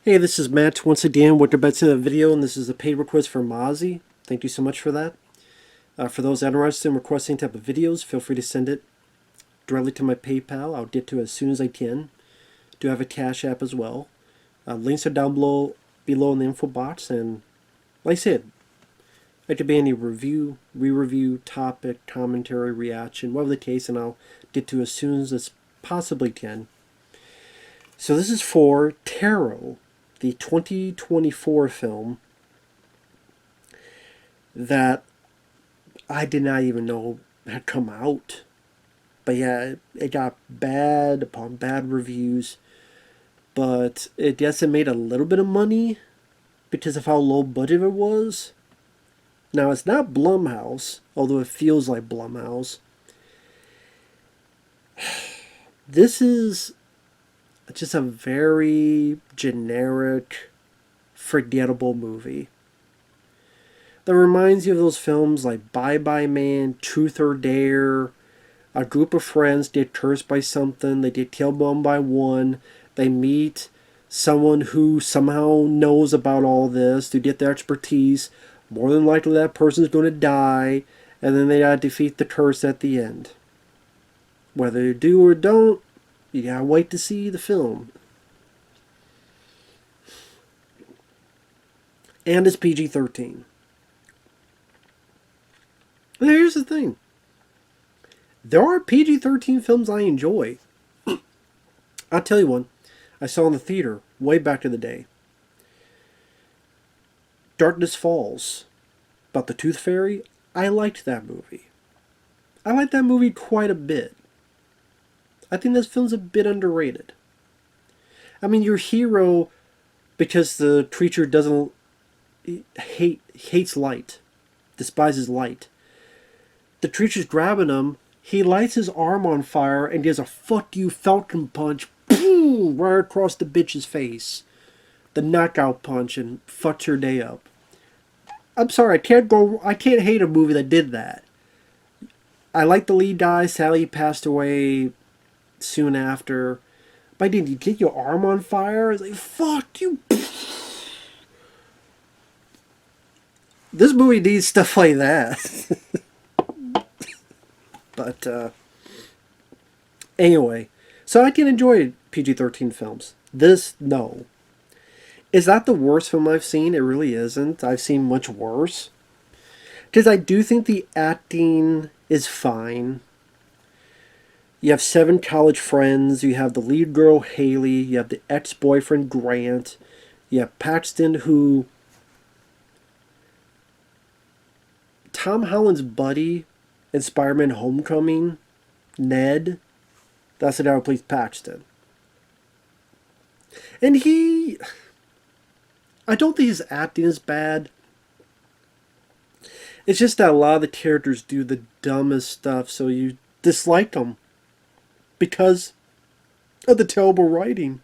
Hey, this is Matt once again with the Bets in the video, and this is a paid request for Masi. Thank you so much for that. For those interested in requesting type of videos, feel free to send it directly to my PayPal. I'll get to it as soon as I can. Do have a Cash App as well. Links are down below in the info box, and like I said, it could be any review, re-review, topic, commentary, reaction, whatever the case, and I'll get to it as soon as I possibly can. So this is for Tarot, the 2024 film that I did not even know had come out. But yeah, it got bad upon bad reviews. But it guess it made a little bit of money because of how low budget it was. Now it's not Blumhouse, although it feels like Blumhouse. This is just a very generic, forgettable movie that reminds you of those films like Bye Bye Man, Truth or Dare. A group of friends get cursed by something, they get killed one by one, they meet someone who somehow knows about all this to get their expertise. More than likely that person's going to die, and then they gotta defeat the curse at the end. Whether you do or don't, you gotta wait to see the film. And it's PG-13. And here's the thing. There are PG-13 films I enjoy. I'll tell you one. I saw in the theater way back in the day. Darkness Falls. About the Tooth Fairy. I liked that movie. I liked that movie quite a bit. I think this film's a bit underrated. I mean, your hero, because the creature doesn't hates light, despises light. The creature's grabbing him. He lights his arm on fire and gives a "fuck you" falcon punch, boom, right across the bitch's face. The knockout punch, and fucks her day up. I'm sorry, I can't hate a movie that did that. I like the lead guy. Sadly, he passed away soon after. But did you get your arm on fire? It's like, fuck you. This movie needs stuff like that. But anyway, so I can enjoy PG-13 films. This, no. Is that the worst film I've seen? It really isn't. I've seen much worse. Because I do think the acting is fine. You have 7 college friends. You have the lead girl, Haley. You have the ex-boyfriend, Grant. You have Paxton, who... Tom Holland's buddy in Spider-Man Homecoming, Ned, that's the guy who plays Paxton. And I don't think his acting is bad. It's just that a lot of the characters do the dumbest stuff, so you dislike them because of the terrible writing,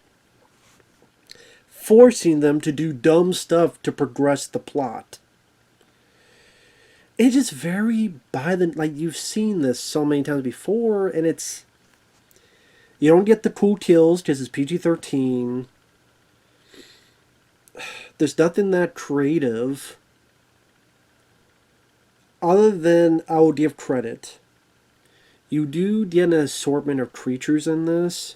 forcing them to do dumb stuff to progress the plot. It's just very like you've seen this so many times before, and you don't get the cool kills because it's PG-13. There's nothing that creative. Other than, I will give credit, you do get an assortment of creatures in this.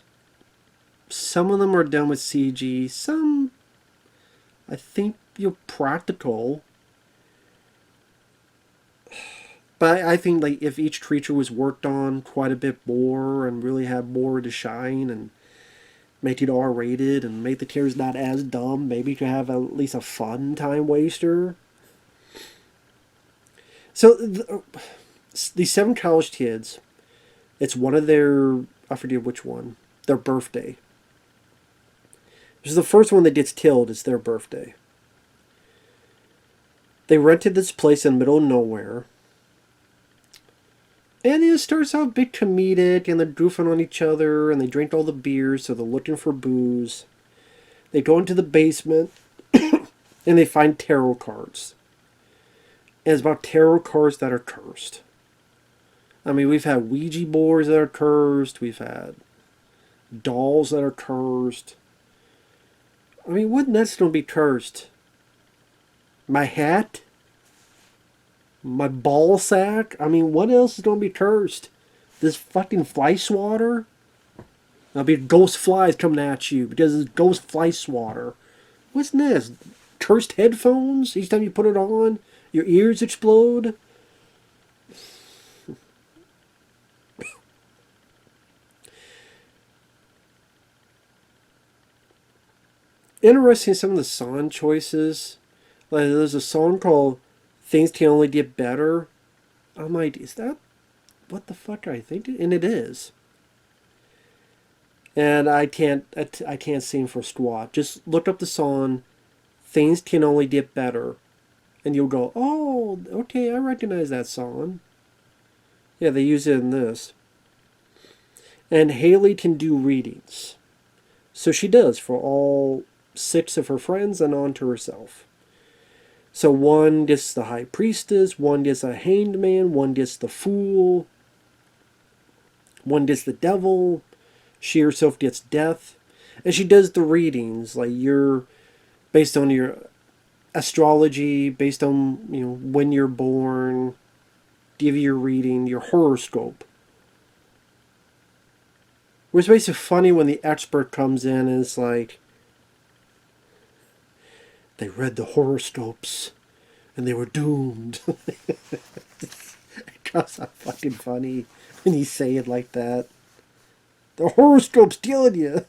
Some of them are done with CG. Some, I think, you're practical. But I think like if each creature was worked on quite a bit more and really had more to shine and make it R-rated and make the characters not as dumb, maybe you could have at least a fun time waster. So these 7 college kids, it's one of their, I forget which one, their birthday. This is the first one that gets killed. It's their birthday. They rented this place in the middle of nowhere. And it starts out a bit comedic, and they're goofing on each other, and they drink all the beers, so they're looking for booze. They go into the basement, and they find tarot cards. And it's about tarot cards that are cursed. I mean, we've had Ouija boards that are cursed, we've had dolls that are cursed. I mean, what nuts don't be cursed? My hat? My ball sack? I mean, what else is gonna be cursed? This fucking fly swatter? There'll be ghost flies coming at you because it's ghost fly swatter. What's this? Cursed headphones? Each time you put it on, your ears explode? Interesting some of the song choices. Like there's a song called Things Can Only Get Better. I'm like, is that what the fuck I think? And it is. And I can't sing for squat. Just look up the song Things Can Only Get Better. And you'll go, oh, okay, I recognize that song. Yeah, they use it in this. And Haley can do readings. So she does for all 6 of her friends and on to herself. So one gets the high priestess, one gets a hanged man, one gets the fool, one gets the devil, she herself gets death. And she does the readings, like you're based on your astrology, based on when you're born, give you your reading, your horoscope. Which makes it funny when the expert comes in and it's like, they read the horoscopes and they were doomed. It's not fucking funny when you say it like that. The horoscope's killing you.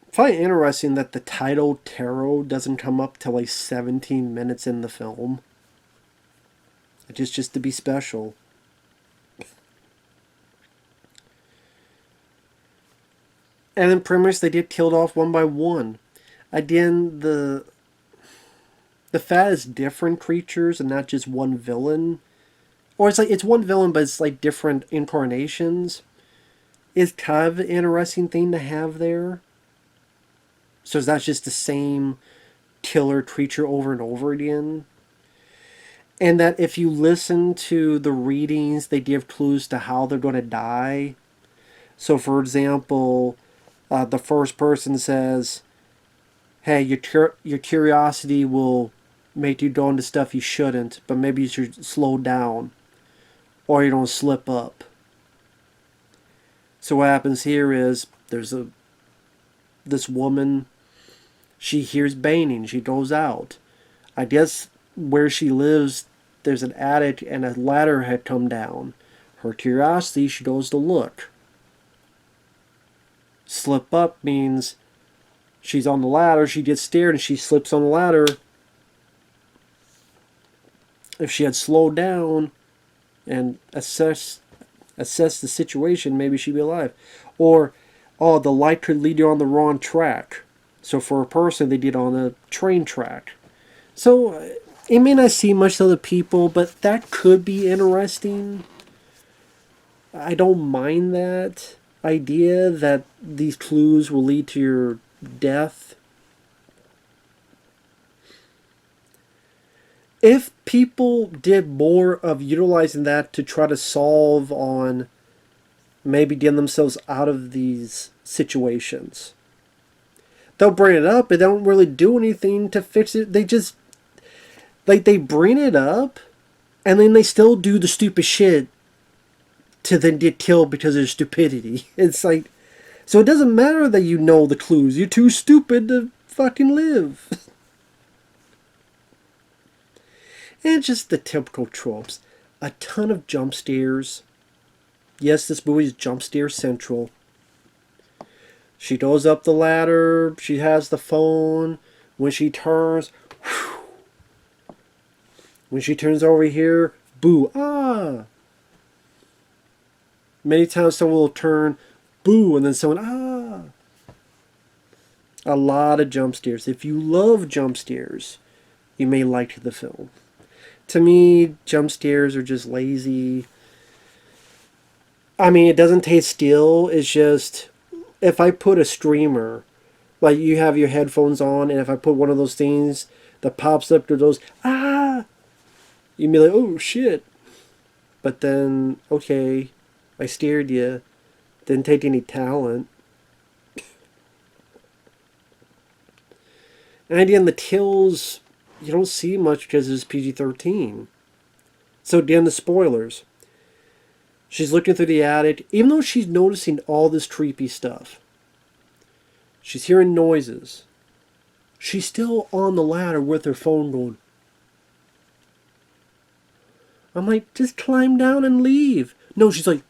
I find it interesting that the title Tarot doesn't come up till like 17 minutes in the film. Just to be special. And then pretty much they get killed off one by one. Again, the fact is different creatures and not just one villain. Or it's like it's one villain but it's like different incarnations. Is kind of an interesting thing to have there. So it's not just the same killer creature over and over again. And that if you listen to the readings, they give clues to how they're going to die. So for example, the first person says, hey, your curiosity will make you go into stuff you shouldn't, but maybe you should slow down or you don't slip up. So what happens here is there's this woman, she hears banging, she goes out. I guess where she lives there's an attic and a ladder had come down. Her curiosity, she goes to look. Slip up means she's on the ladder, she gets scared and she slips on the ladder. If she had slowed down and assessed the situation, maybe she'd be alive. Or, oh, the light could lead you on the wrong track. So for a person, they did on a train track. So it may not seem much to other people, but that could be interesting. I don't mind that idea that these clues will lead to your death. If people did more of utilizing that to try to solve on maybe getting themselves out of these situations, they'll bring it up, but they don't really do anything to fix it. They just, like, they bring it up, and then they still do the stupid shit to then get killed because of their stupidity. It's like, so it doesn't matter that you know the clues. You're too stupid to fucking live. And just the typical tropes. A ton of jump scares. Yes, this movie is jump scare central. She goes up the ladder. She has the phone. When she turns, whew. When she turns over here, boo, ah. Many times someone will turn, boo, and then someone, ah. A lot of jump scares. If you love jump scares, you may like the film. To me, jump scares are just lazy. I mean, it doesn't taste stale. It's just, if I put a streamer, like you have your headphones on, and if I put one of those things that pops up to those, ah, you'd be like, oh shit. But then, okay, I scared you. Didn't take any talent. And again, the kills, you don't see much because it's PG-13. So again, the spoilers. She's looking through the attic, even though she's noticing all this creepy stuff. She's hearing noises. She's still on the ladder with her phone going. I'm like, just climb down and leave. No, she's like,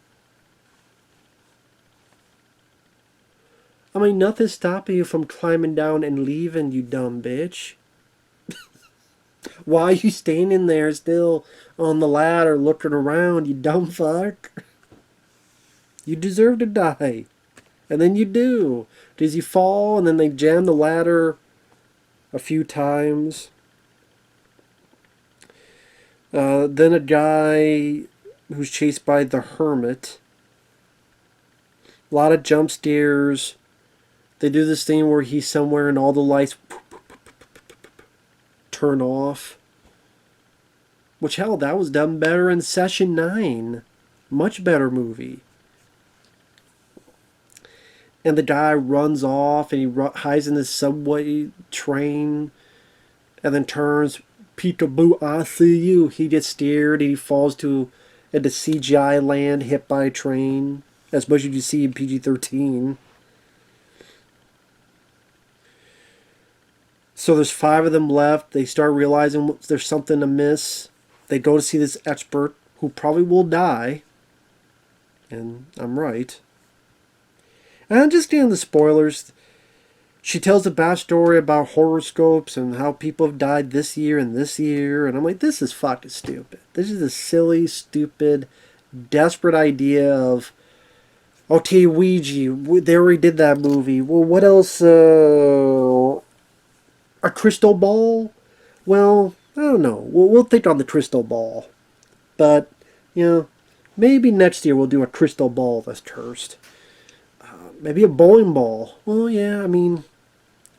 I mean, nothing's stopping you from climbing down and leaving, you dumb bitch. Why are you standing there still on the ladder looking around, you dumb fuck? You deserve to die. And then you do. Does you fall and then they jam the ladder a few times? Then a guy who's chased by the hermit. A lot of jump scares. They do this thing where he's somewhere and all the lights turn off. Which, hell, that was done better in Session 9. Much better movie. And the guy runs off and he hides in this subway train and then turns, peekaboo, I see you. He gets scared and he falls into CGI land hit by a train. As much as you see in PG-13. So there's 5 of them left. They start realizing there's something amiss. They go to see this expert who probably will die. And I'm right. And I'm just getting the spoilers. She tells a backstory about horoscopes and how people have died this year and this year. And I'm like, this is fucking stupid. This is a silly, stupid, desperate idea of, okay, Ouija, they already did that movie. Well, what else? A crystal ball? Well, I don't know. We'll think on the crystal ball. But, maybe next year we'll do a crystal ball that's cursed. Maybe a bowling ball. Well, yeah, I mean,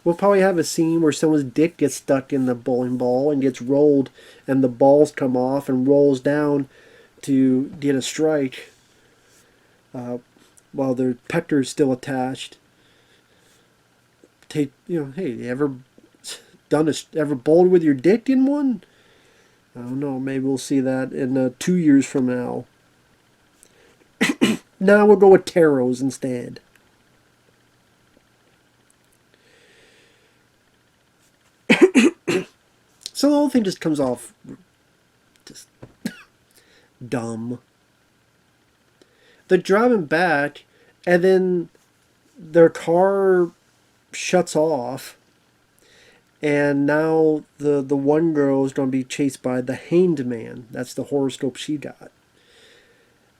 we'll probably have a scene where someone's dick gets stuck in the bowling ball and gets rolled and the balls come off and rolls down to get a strike while their pector's still attached. Hey, you ever bowled with your dick in one? I don't know. Maybe we'll see that in 2 years from now. Now we'll go with tarots instead. So the whole thing just comes off just dumb. They're driving back, and then their car shuts off. And now the one girl is going to be chased by the Hanged Man. That's the horoscope she got.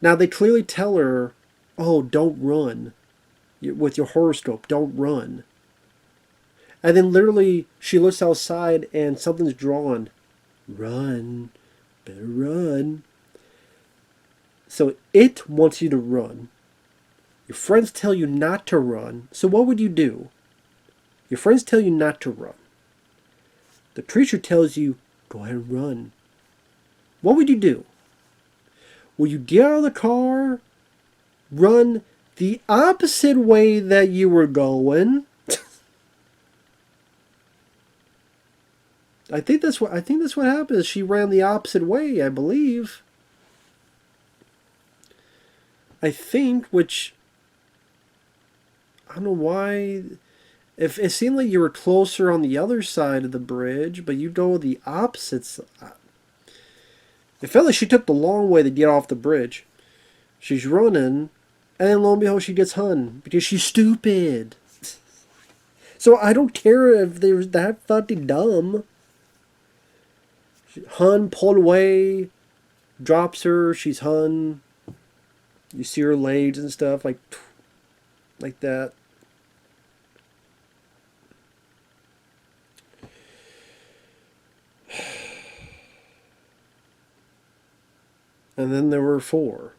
Now they clearly tell her, oh, don't run. With your horoscope, don't run. And then literally she looks outside and something's drawn. Run. Better run. So it wants you to run. Your friends tell you not to run. So what would you do? Your friends tell you not to run. The creature tells you, go ahead and run. What would you do? Will you get out of the car, run the opposite way that you were going? I think that's what happened. She ran the opposite way, I believe. I think, which I don't know why. If it seemed like you were closer on the other side of the bridge, but you go the opposite side. It felt like she took the long way to get off the bridge. She's running, and then lo and behold, she gets hung because she's stupid. So I don't care if they're that fucking dumb. Hun pulled away, drops her, she's hung. You see her legs and stuff like that. And then there were 4.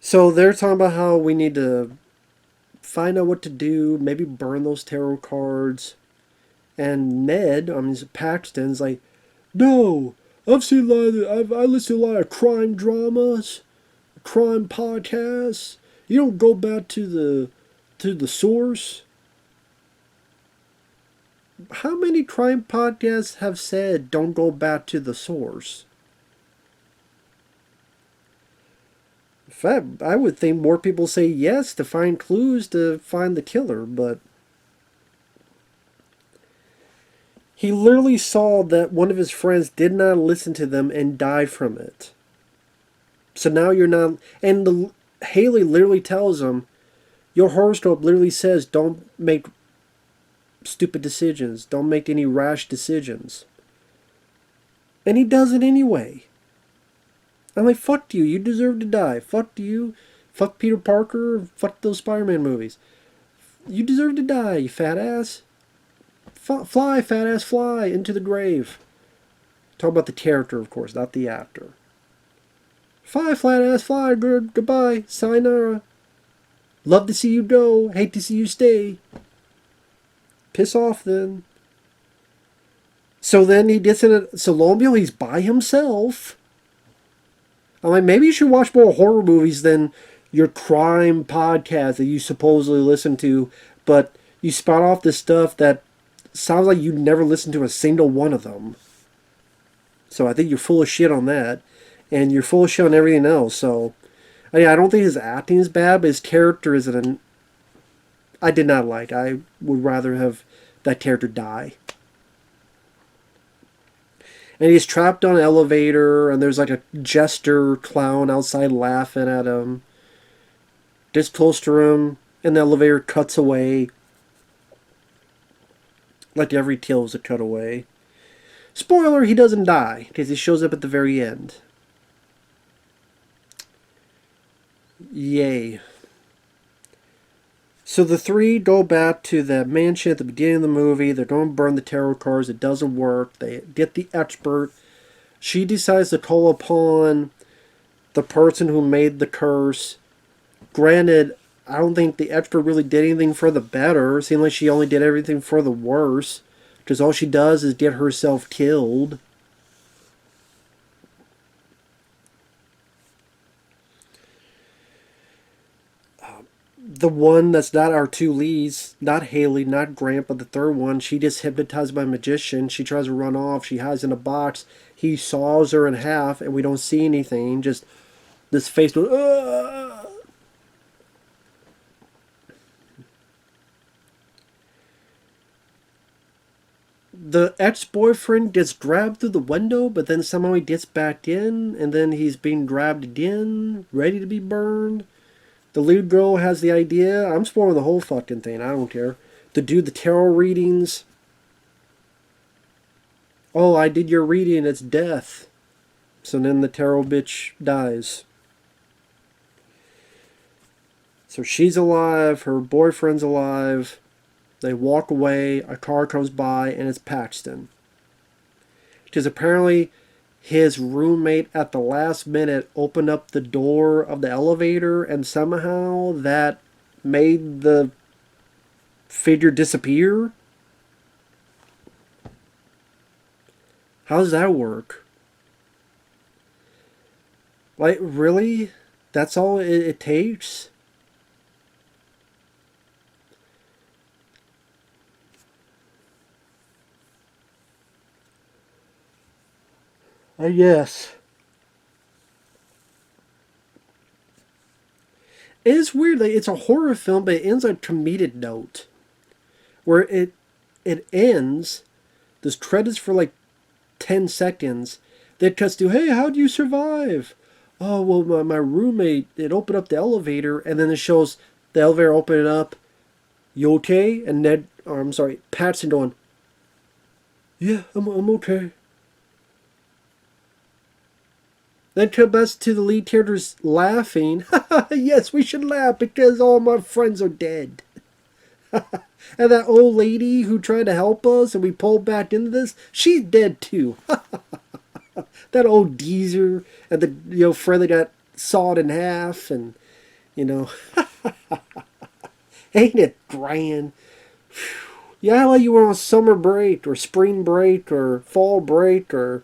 So they're talking about how we need to find out what to do, maybe burn those tarot cards. And Ned, Paxton's like, no, I've seen I listen to a lot of crime dramas, crime podcasts. You don't go back to the source. how many crime podcasts have said don't go back to the source? In fact, I would think more people say yes to find clues to find the killer, but he literally saw that one of his friends did not listen to them and died from it. So now you're not. And Haley literally tells him, your horoscope literally says don't make stupid decisions, don't make any rash decisions. And he does it anyway. I'm like, fuck you, you deserve to die. Fuck you, fuck Peter Parker, fuck those Spider-Man movies. You deserve to die, you fat ass. Fly, fat ass, fly into the grave. Talk about the character, of course, not the actor. Fly, flat ass, fly, goodbye, sayonara. Love to see you go, hate to see you stay. Piss off then. So then he gets in it. So lo and behold, he's by himself. I'm like, maybe you should watch more horror movies than your crime podcast that you supposedly listen to, but you spout off this stuff that sounds like you never listened to a single one of them. So I think you're full of shit on that, and you're full of shit on everything else. So I don't think his acting is bad, but his character is I did not like. I would rather have that character die. And he's trapped on an elevator, and there's like a jester clown outside laughing at him. Gets close to him, and the elevator cuts away. Like every kill is a cutaway. Spoiler, he doesn't die, because he shows up at the very end. Yay. So the three go back to the mansion at the beginning of the movie. They're going to burn the tarot cards. It doesn't work. They get the expert. She decides to call upon the person who made the curse. Granted, I don't think the expert really did anything for the better. It seemed like she only did everything for the worse. Because all she does is get herself killed. The one that's not our two leads, not Haley, not Grant, but the third one, she gets hypnotized by a magician. She tries to run off. She hides in a box. He saws her in half, and we don't see anything. Just this face goes, ugh! The ex-boyfriend gets grabbed through the window, but then somehow he gets back in, and then he's being grabbed again, ready to be burned. The lead girl has the idea, I'm spoiling the whole fucking thing, I don't care, to do the tarot readings. Oh, I did your reading, it's death. So then the tarot bitch dies. So she's alive, her boyfriend's alive. They walk away, a car comes by, and it's Paxton. Because apparently his roommate at the last minute opened up the door of the elevator, and somehow that made the figure disappear. How does that work? Like, really? That's all it takes? I guess. It is weird. Like, it's a horror film, but it ends on a comedic note. Where it ends, there's credits for like 10 seconds. Then it cuts to, hey, how'd you survive? Oh, well, my roommate, it opened up the elevator, and then it shows the elevator opening up. You okay? And Patson going, yeah, I'm okay. Then cut back to the lead characters laughing. Yes, we should laugh because all my friends are dead. And that old lady who tried to help us and we pulled back into this, she's dead too. That old geezer and the friend that got sawed in half, and ain't it grand? Yeah, like you were on summer break or spring break or fall break or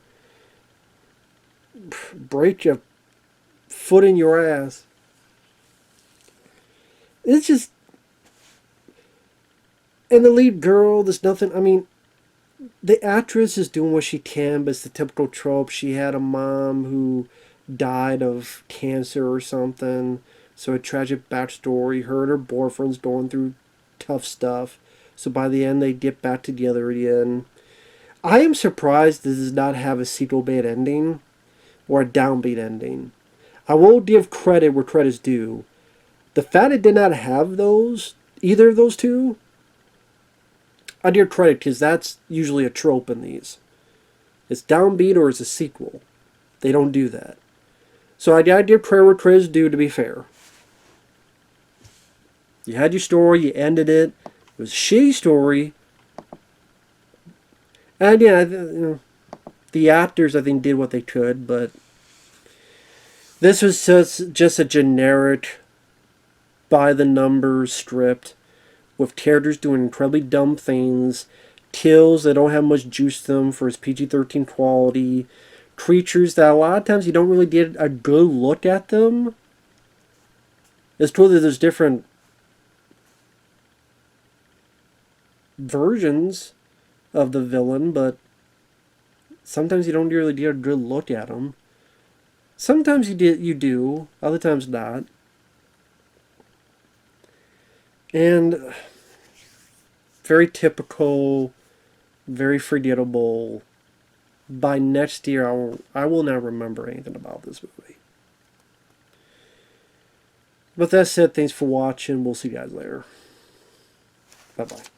break your foot in your ass. It's just, and the lead girl, there's nothing. I mean, the actress is doing what she can, but it's the typical trope. She had a mom who died of cancer or something, so a tragic backstory. Her and her boyfriend's going through tough stuff, so by the end they get back together again. I am surprised this does not have a sequel bait ending or a downbeat ending. I will give credit where credit's due. The fact it did not have those, either of those two, I give credit because that's usually a trope in these. It's downbeat or it's a sequel. They don't do that. So I give credit where credit's due, to be fair. You had your story, you ended it. It was a shitty story. And yeah, the actors I think did what they could, but this was just a generic, by the numbers script with characters doing incredibly dumb things, kills that don't have much juice to them for its PG-13 quality, creatures that a lot of times you don't really get a good look at them. It's cool that there's different versions of the villain, but sometimes you don't really get a good look at them. Sometimes you do, other times not. And very typical, very forgettable. By next year, I will not remember anything about this movie. With that said, thanks for watching. We'll see you guys later. Bye-bye.